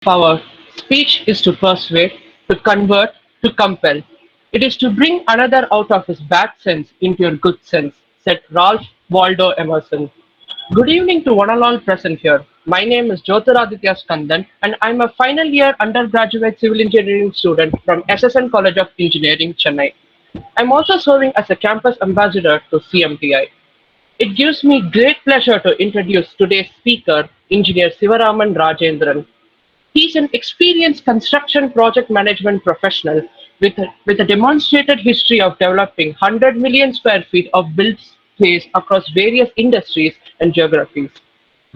power. Speech is to persuade, to convert, to compel. It is to bring another out of his bad sense into your good sense, said Ralph Waldo Emerson. Good evening to one and all present here. My name is Jyotiraditya Skandan and I'm a final year undergraduate civil engineering student from SSN College of Engineering, Chennai. I'm also serving as a campus ambassador to CMTI. It gives me great pleasure to introduce today's speaker, Engineer Sivaraman Rajendran. He's an experienced construction project management professional with a demonstrated history of developing 100 million square feet of built space across various industries and geographies.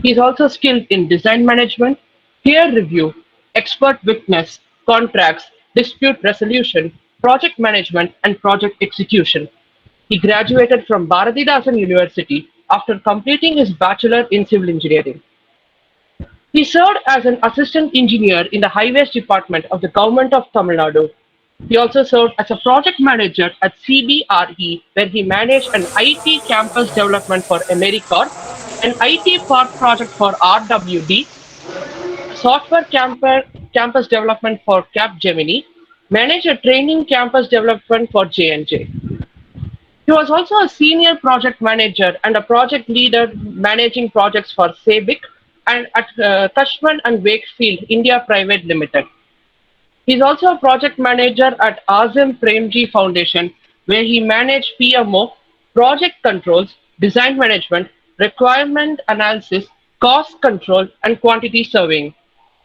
He is also skilled in design management, peer review, expert witness, contracts, dispute resolution, project management, and project execution. He graduated from Bharatidasan University after completing his bachelor in civil engineering. He served as an assistant engineer in the highways department of the government of Tamilnadu. He also served as a project manager at CBRE, where he managed an IT campus development for AmeriCorps, an IT park project for RWD, software campus development for Capgemini, managed a training campus development for J&J. He was also a senior project manager and a project leader managing projects for SABIC and at Cushman and Wakefield India Private Limited. He is also a project manager at Azim Premji Foundation, where he managed PMO, project controls, design management, requirement analysis, cost control, and quantity surveying.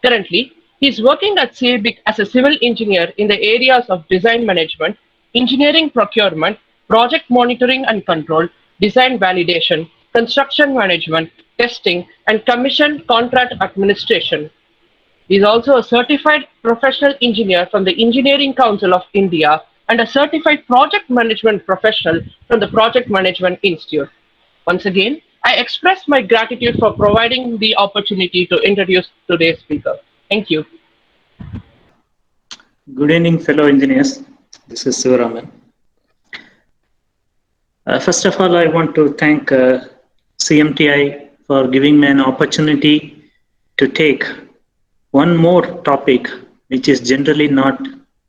Currently, he is working at SABIC as a civil engineer in the areas of design management, engineering procurement, project monitoring and control, design validation, construction management, testing, and commission contract administration. He is also a certified professional engineer from the Engineering Council of India and a certified project management professional from the Project Management Institute. Once again, I express my gratitude for providing the opportunity to introduce today's speaker. Thank you. Good evening, fellow engineers. This is Sivaraman. First of all, I want to thank CMTI for giving me an opportunity to take one more topic which is generally not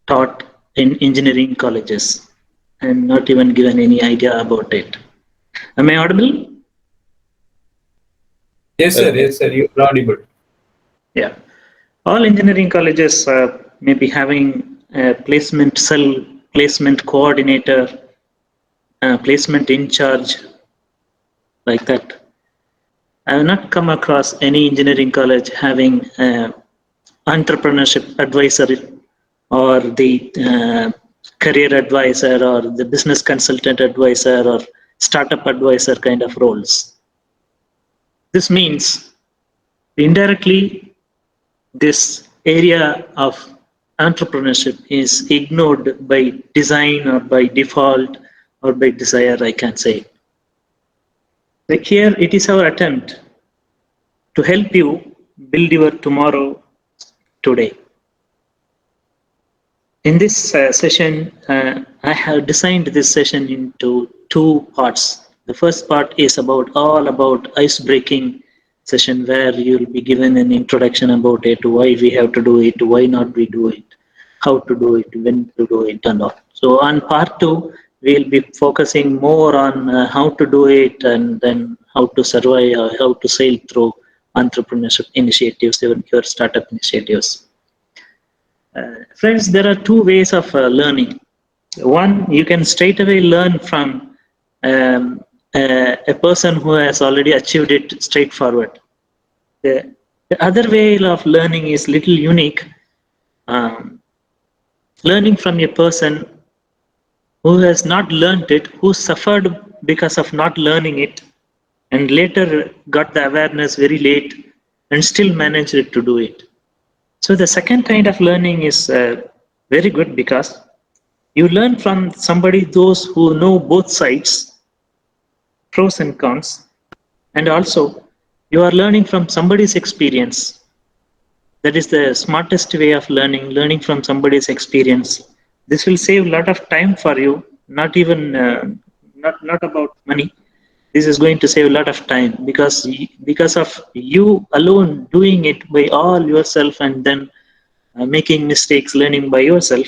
taught in engineering colleges and not even given any idea about it. Am I audible? Yes, sir. Yes, sir. You are audible. Yeah. All engineering colleges may be having a placement cell, placement coordinator, placement in charge, like that. I have not come across any engineering college having entrepreneurship advisor or the career advisor or the business consultant advisor or startup advisor kind of roles. This means indirectly this area of entrepreneurship is ignored by design or by default or by desire, I can say. Like here, it is our attempt to help you build your tomorrow today. In this session, I have designed this session into two parts. The first part is all about ice-breaking session, where you'll be given an introduction about it, why we have to do it, why not we do it, how to do it, when to do it, and all. So on part two, we'll be focusing more on how to do it and then how to survive or how to sail through entrepreneurship initiatives, even your startup initiatives. Friends, there are two ways of learning. One, you can straight away learn from a person who has already achieved it straightforward. The other way of learning is little unique. Learning from a person who has not learned it, who suffered because of not learning it, and later got the awareness very late and still managed to do it. So the second kind of learning is very good because you learn from somebody, those who know both sides, pros and cons, and also you are learning from somebody's experience. That is the smartest way of learning from somebody's experience. This will save a lot of time for you, not even not about money, This is going to save a lot of time because of you alone doing it by all yourself and then making mistakes, learning by yourself.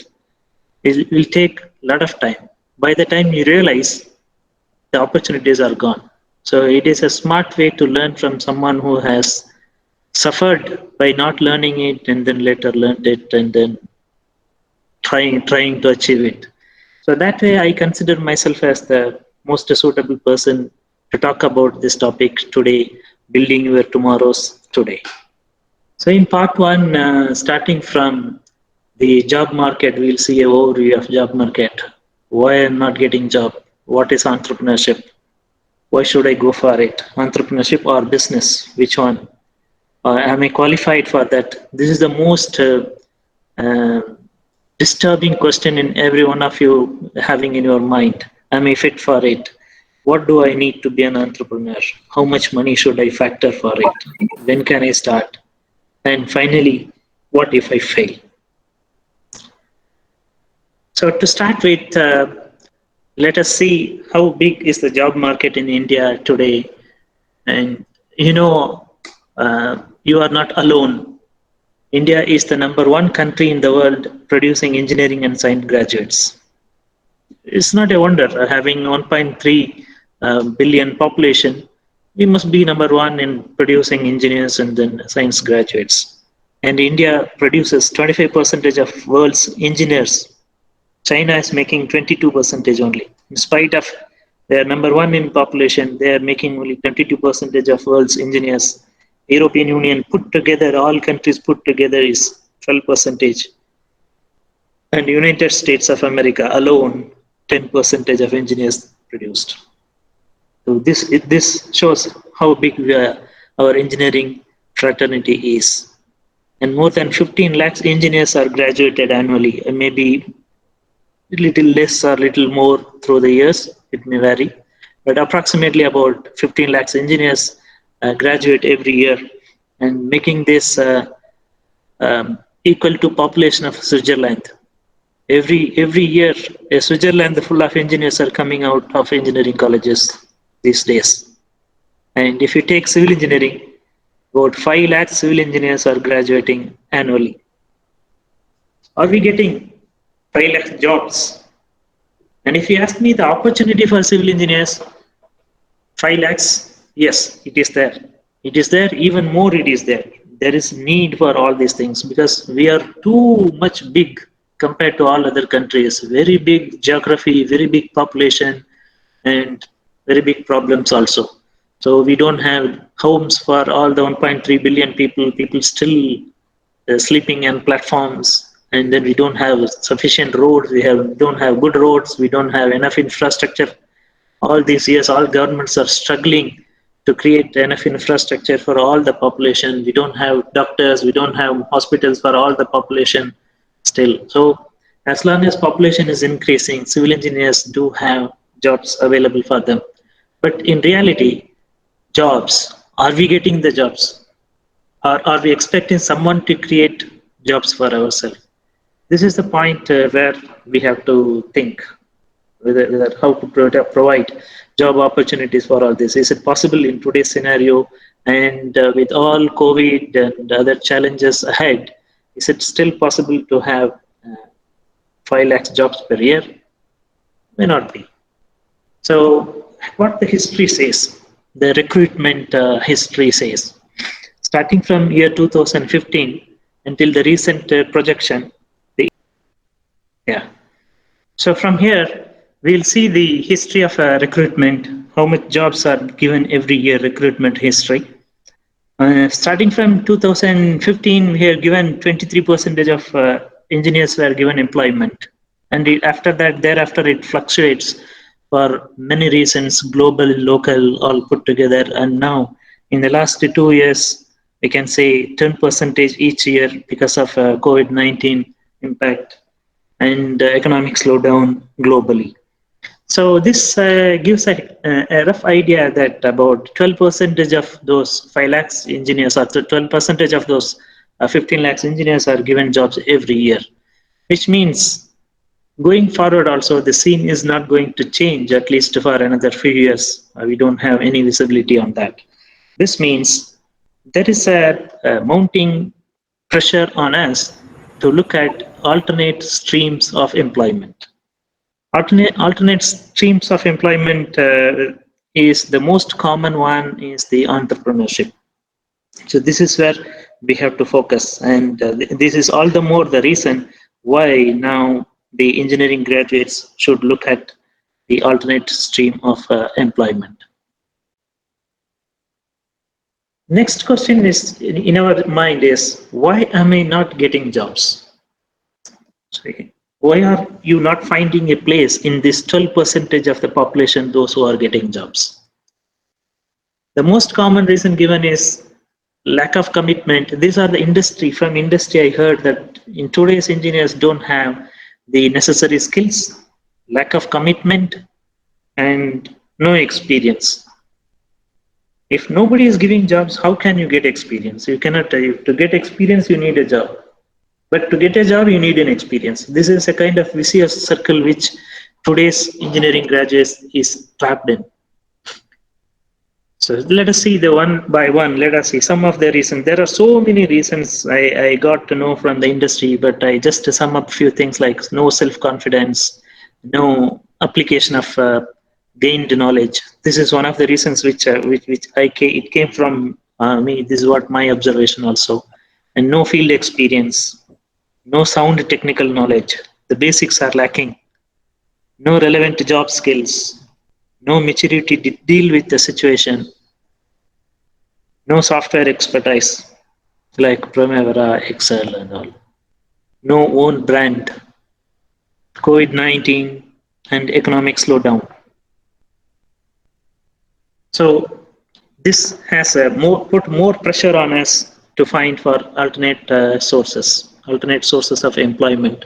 It will take a lot of time. By the time you realize, the opportunities are gone. So it is a smart way to learn from someone who has suffered by not learning it and then later learned it and then trying to achieve it. So that way I consider myself as the most suitable person to talk about this topic today, building your tomorrows today. So in part one, starting from the job market, we'll see an overview of job market. Why I'm not getting job? What is entrepreneurship? Why should I go for it? Entrepreneurship or business? Which one? Am I qualified for that? This is the most uh, disturbing question in every one of you having in your mind. Am I fit for it? What do I need to be an entrepreneur? How much money should I factor for it? When can I start? And finally, what if I fail? So to start with, let us see how big is the job market in India today. And you are not alone. India is the number one country in the world producing engineering and science graduates. It's not a wonder having 1.3 billion population. We must be number one in producing engineers and then science graduates. And India produces 25% of world's engineers. China is making 22% only. In spite of they are number one in population, they are making only 22% of world's engineers. European Union put together, all countries put together is 12%. And United States of America alone, 10% of engineers produced. So this shows how big our engineering fraternity is. And more than 15 lakhs engineers are graduated annually, and maybe little less or little more through the years, it may vary, but approximately about 15 lakhs engineers graduate every year, and making this equal to population of Switzerland. Every year, Switzerland full of engineers are coming out of engineering colleges these days. And if you take civil engineering, about 5 lakhs civil engineers are graduating annually. Are we getting 5 lakh jobs? And if you ask me the opportunity for civil engineers, 5 lakhs, yes, it is there. It is there, even more it is there. There is need for all these things because we are too much big compared to all other countries. Very big geography, very big population, and very big problems also. So we don't have homes for all the 1.3 billion people. People still sleeping on platforms, and then we don't have sufficient roads. We don't have good roads. We don't have enough infrastructure. All these years, all governments are struggling to create enough infrastructure for all the population. We don't have doctors. We don't have hospitals for all the population still. So as long as population is increasing, civil engineers do have jobs available for them. But in reality, jobs, are we getting the jobs? Or are we expecting someone to create jobs for ourselves? This is the point where we have to think whether how to provide job opportunities for all this. Is it possible in today's scenario and with all COVID and other challenges ahead, is it still possible to have 5 lakhs jobs per year? May not be. So what the history says, the recruitment history says, starting from year 2015 until the recent projection, yeah. So from here, we'll see the history of recruitment, how much jobs are given every year, recruitment history. Starting from 2015, we are given 23% of engineers were given employment. And after that, thereafter, it fluctuates for many reasons, global, local, all put together. And now, in the last 2 years, we can say 10% each year because of COVID-19 impact and economic slowdown globally. So this gives a rough idea that about 12% of those 5 lakhs engineers or 12% of those 15 lakhs engineers are given jobs every year, which means Going forward also, the scene is not going to change, at least for another few years. We don't have any visibility on that. This means there is a mounting pressure on us to look at alternate streams of employment. Alternate streams of employment is the most common one is the entrepreneurship. So this is where we have to focus, and this is all the more the reason why now the engineering graduates should look at the alternate stream of employment. Next question is in our mind is, why am I not getting jobs? Sorry. Why are you not finding a place in this 12% of the population, those who are getting jobs? The most common reason given is lack of commitment. These are the from industry I heard that in today's engineers don't have the necessary skills, lack of commitment, and no experience. If nobody is giving jobs, how can you get experience? You cannot. To get experience, you need a job. But to get a job, you need an experience. This is a kind of vicious circle which today's engineering graduates is trapped in. So let us see the one by one. Let us see some of the reasons. There are so many reasons I got to know from the industry, but I just sum up a few things like no self-confidence, no application of gained knowledge. This is one of the reasons which it came from me. This is what my observation also, and no field experience, no sound technical knowledge. The basics are lacking. No relevant job skills, no maturity to deal with the situation, no software expertise like Primavera, Excel, and all. No own brand, COVID-19, and economic slowdown. So this has put more pressure on us to find for alternate sources of employment.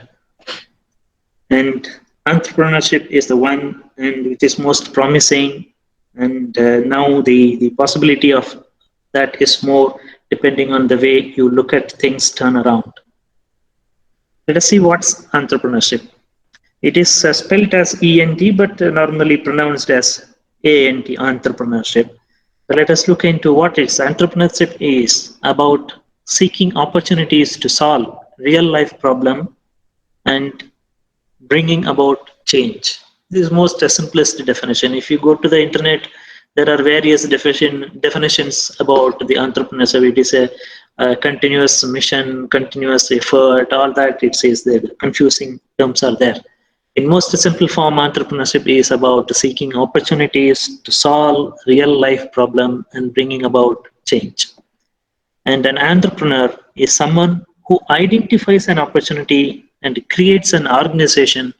And entrepreneurship is the one and which is most promising, and now the possibility of that is more depending on the way you look at things turn around. Let us see what's entrepreneurship. It is spelled as ENT but normally pronounced as ANT, entrepreneurship. So let us look into what it's. Entrepreneurship is about seeking opportunities to solve real life problem and bringing about change. This is most simplest definition. If you go to the internet, there are various definitions about the entrepreneurship. It is a continuous mission, continuous effort, all that it says there. Confusing terms are there. In most simple form, entrepreneurship is about seeking opportunities to solve real life problem and bringing about change. And an entrepreneur is someone who identifies an opportunity and creates an organization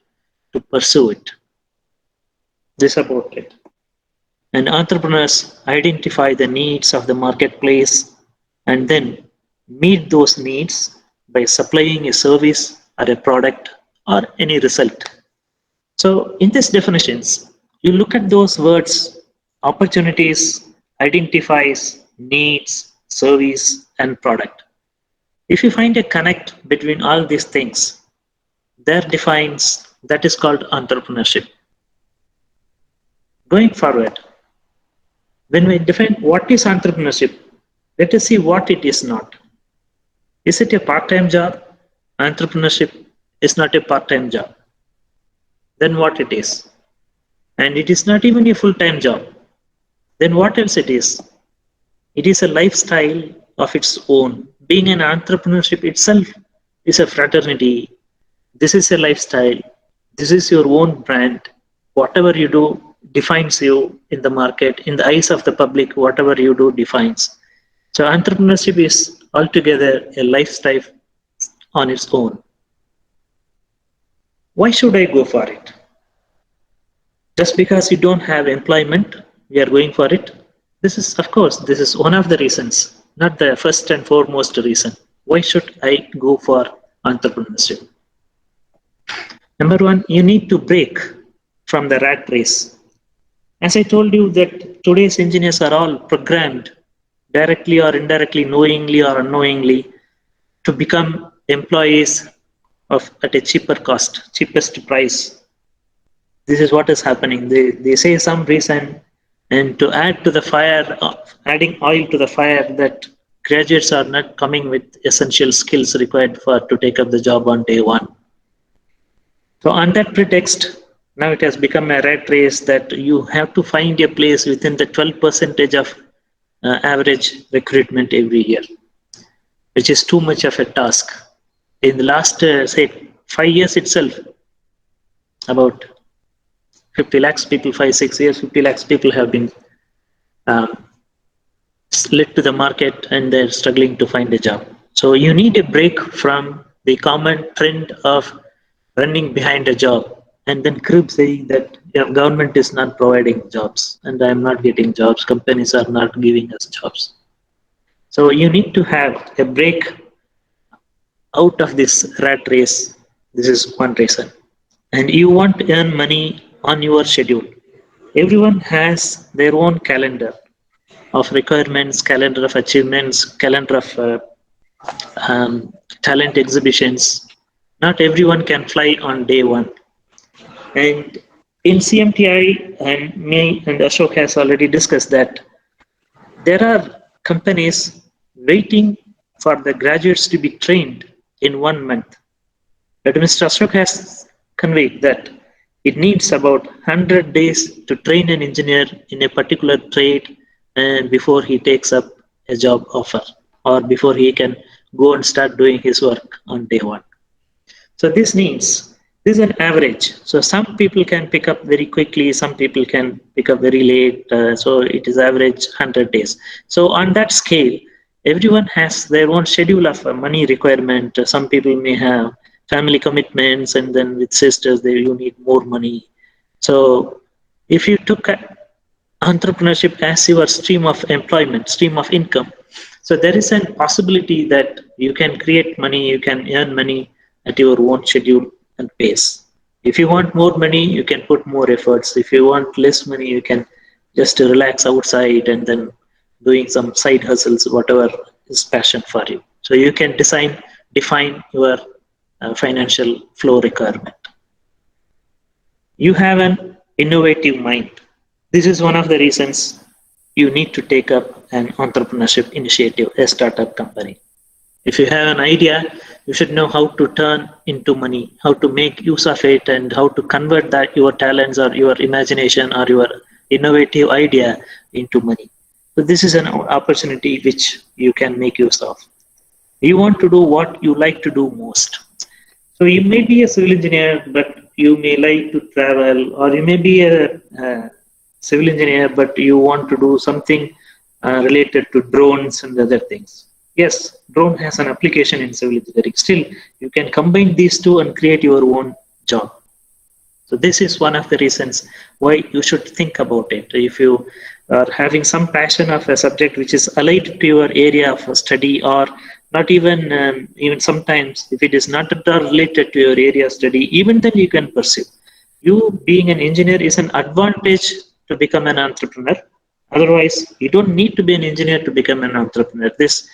to pursue it. This about it. And entrepreneurs identify the needs of the marketplace and then meet those needs by supplying a service or a product or any result. So in these definitions, you look at those words: opportunities, identifies, needs, service, and product. If you find a connect between all these things, that is called entrepreneurship. Going forward, when we define what is entrepreneurship, let us see what it is not. Is it a part-time job? Entrepreneurship is not a part-time job. Then what it is? And it is not even a full-time job. Then what else it is? It is a lifestyle of its own. Being an entrepreneurship itself is a fraternity. This is a lifestyle. This is your own brand. Whatever you do defines you in the market. In the eyes of the public, whatever you do defines. So entrepreneurship is altogether a lifestyle on its own. Why should I go for it? Just because you don't have employment, we are going for it? This is one of the reasons, not the first and foremost reason. Why should I go for entrepreneurship? Number one, you need to break from the rat race. As I told you that today's engineers are all programmed directly or indirectly, knowingly or unknowingly, to become employees of at a cheaper cost, cheapest price. This is what is happening. They say some reason, and to add to the fire, adding oil to the fire, that graduates are not coming with essential skills required for to take up the job on day one. So on that pretext, now it has become a rat race that you have to find a place within the 12 percentage of average recruitment every year, which is too much of a task. In the last, say, 5 years itself, about 50 lakhs people, 5, 6 years, 50 lakhs people have been um, slid to the market and they're struggling to find a job. So you need a break from the common trend of running behind a job and then crib saying that government is not providing jobs and I'm not getting jobs, companies are not giving us jobs. So you need to have a break out of this rat race. This is one reason. And you want to earn money on your schedule. Everyone has their own calendar of requirements, calendar of achievements, calendar of talent exhibitions. Not everyone can fly on day one. And in CMTI, and me and Ashok has already discussed that there are companies waiting for the graduates to be trained in 1 month. But Mr. Ashok has conveyed that it needs about 100 days to train an engineer in a particular trade and before he takes up a job offer or before he can go and start doing his work on day one. So this is an average. So some people can pick up very quickly, some people can pick up very late. So it is average 100 days. So on that scale, everyone has their own schedule of money requirement. Some people may have family commitments, and then with sisters, you need more money. So if you took entrepreneurship as your stream of employment, stream of income, so there is a possibility that you can create money, you can earn money at your own schedule and pace. If you want more money, you can put more efforts. If you want less money, you can just relax outside and then doing some side hustles, whatever is passion for you. So you can define your financial flow requirement. You have an innovative mind. This is one of the reasons you need to take up an entrepreneurship initiative, a startup company. If you have an idea, you should know how to turn into money, how to make use of it, and how to convert that your talents or your imagination or your innovative idea into money. So this is an opportunity which you can make use of. You want to do what you like to do most. So you may be a civil engineer, but you may like to travel, or you may be a civil engineer, but you want to do something related to drones and other things. Yes, drone has an application in civil engineering. Still, you can combine these two and create your own job. So this is one of the reasons why you should think about it. If you are having some passion of a subject which is allied to your area of study, or not even sometimes if it is not at all related to your area of study, even then you can pursue. You being an engineer is an advantage to become an entrepreneur. Otherwise, you don't need to be an engineer to become an entrepreneur. This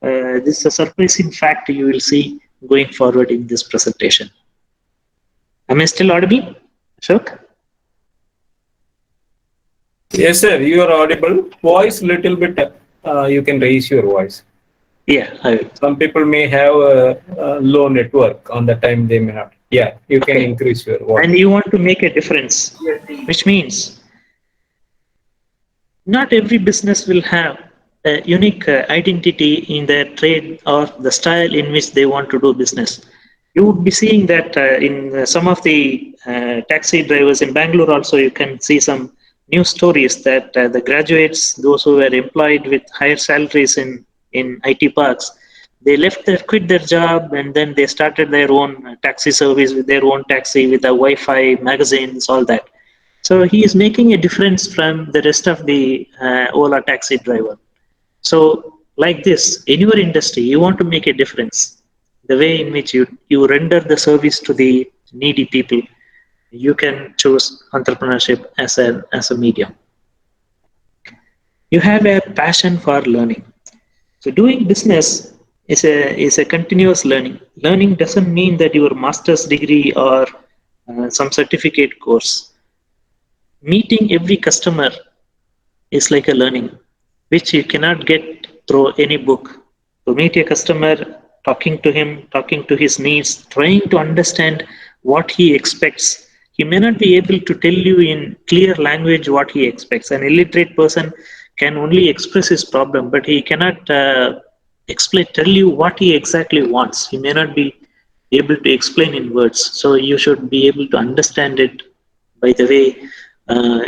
is a surprising fact you will see going forward in this presentation. Am I still audible, Ashok? Yes, sir. You are audible. Voice little bit. You can raise your voice. Yeah, I will. Some people may have a low network on the time they may not. Yeah, you can increase your voice. And you want to make a difference, which means not every business will have a unique identity in their trade or the style in which they want to do business. You would be seeing that in some of the taxi drivers in Bangalore also, you can see some news stories that the graduates, those who were employed with higher salaries in IT parks, they quit their job, and then they started their own taxi service with their own taxi with the Wi-Fi, magazines, all that. So he is making a difference from the rest of the Ola taxi driver. So like this, in your industry, you want to make a difference. The way in which you render the service to the needy people, you can choose entrepreneurship as a medium. You have a passion for learning. So doing business is a continuous learning. Learning doesn't mean that your master's degree or some certificate course. Meeting every customer is like a learning, which you cannot get through any book. To meet a customer, talking to him, talking to his needs, trying to understand what he expects. He may not be able to tell you in clear language what he expects. An illiterate person can only express his problem, but he cannot tell you what he exactly wants. He may not be able to explain in words. So you should be able to understand it by the way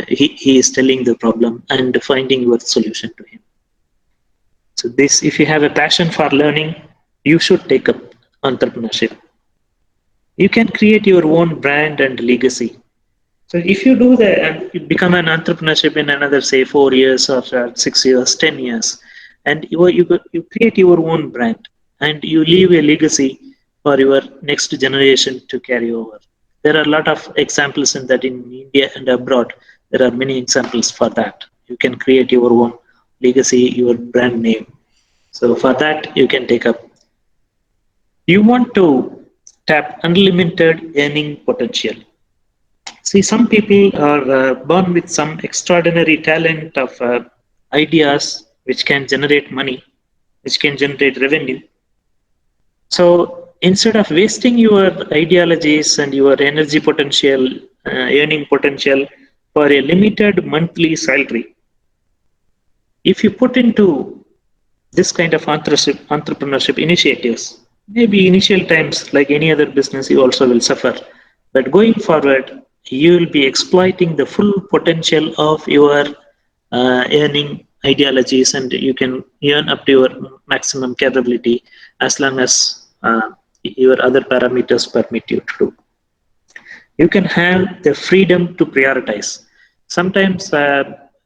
he is telling the problem and finding your solution to him. So this, if you have a passion for learning, you should take up entrepreneurship. You can create your own brand and legacy. So if you do that and you become an entrepreneurship in another, say, 4 years or 6 years, 10 years, and you create your own brand and you leave a legacy for your next generation to carry over. There are a lot of examples in that in India and abroad. There are many examples for that. You can create your own legacy, your brand name. So for that, you can take up. You want to tap unlimited earning potential. See, some people are born with some extraordinary talent of ideas which can generate money, which can generate revenue. So instead of wasting your ideologies and your energy potential, earning potential for a limited monthly salary, if you put into this kind of entrepreneurship initiatives, maybe initial times, like any other business, you also will suffer. But going forward, you will be exploiting the full potential of your earning ideologies, and you can earn up to your maximum capability as long as your other parameters permit you to do. You can have the freedom to prioritize. Sometimes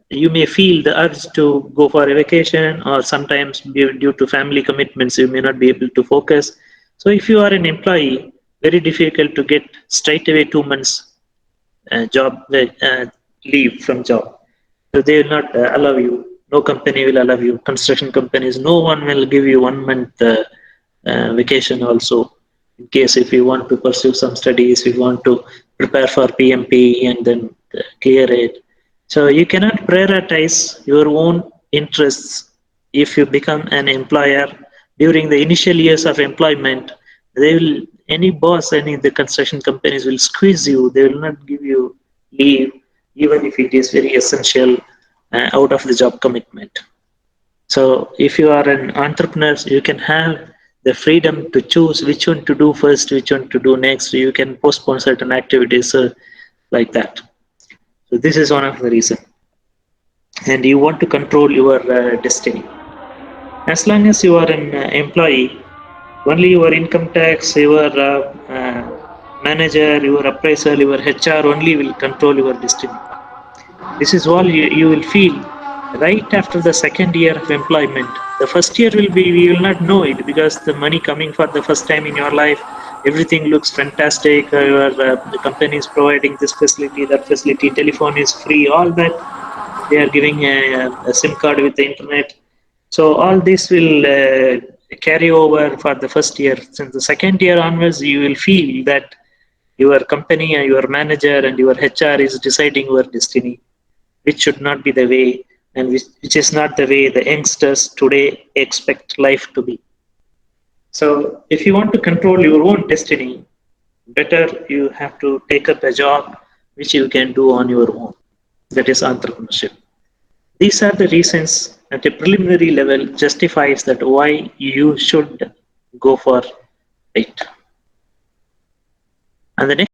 you may feel the urge to go for a vacation, or sometimes due to family commitments, you may not be able to focus. So if you are an employee, very difficult to get straight away 2 months job leave from job. So they will not allow you. No company will allow you. Construction companies, no one will give you 1 month vacation also. In case if you want to pursue some studies, you want to prepare for PMP and then clear it. So you cannot prioritize your own interests if you become an employer during the initial years of employment. They will, any boss, any of the construction companies will squeeze you. They will not give you leave, even if it is very essential out of the job commitment. So if you are an entrepreneur, you can have the freedom to choose which one to do first, which one to do next. You can postpone certain activities like that. So this is one of the reasons. And you want to control your destiny. As long as you are an employee, only your income tax, your manager, your appraiser, your HR only will control your destiny. This is all you will feel right after the second year of employment. The first year will be, you will not know it because the money coming for the first time in your life, everything looks fantastic. The company is providing this facility, that facility, telephone is free, all that. They are giving a SIM card with the internet. So all this will carry over for the first year. Since the second year onwards, you will feel that your company and your manager and your HR is deciding your destiny, which should not be the way, and which is not the way the youngsters today expect life to be. So if you want to control your own destiny, better you have to take up a job which you can do on your own. That is entrepreneurship. These are the reasons at a preliminary level justifies that why you should go for it. And the next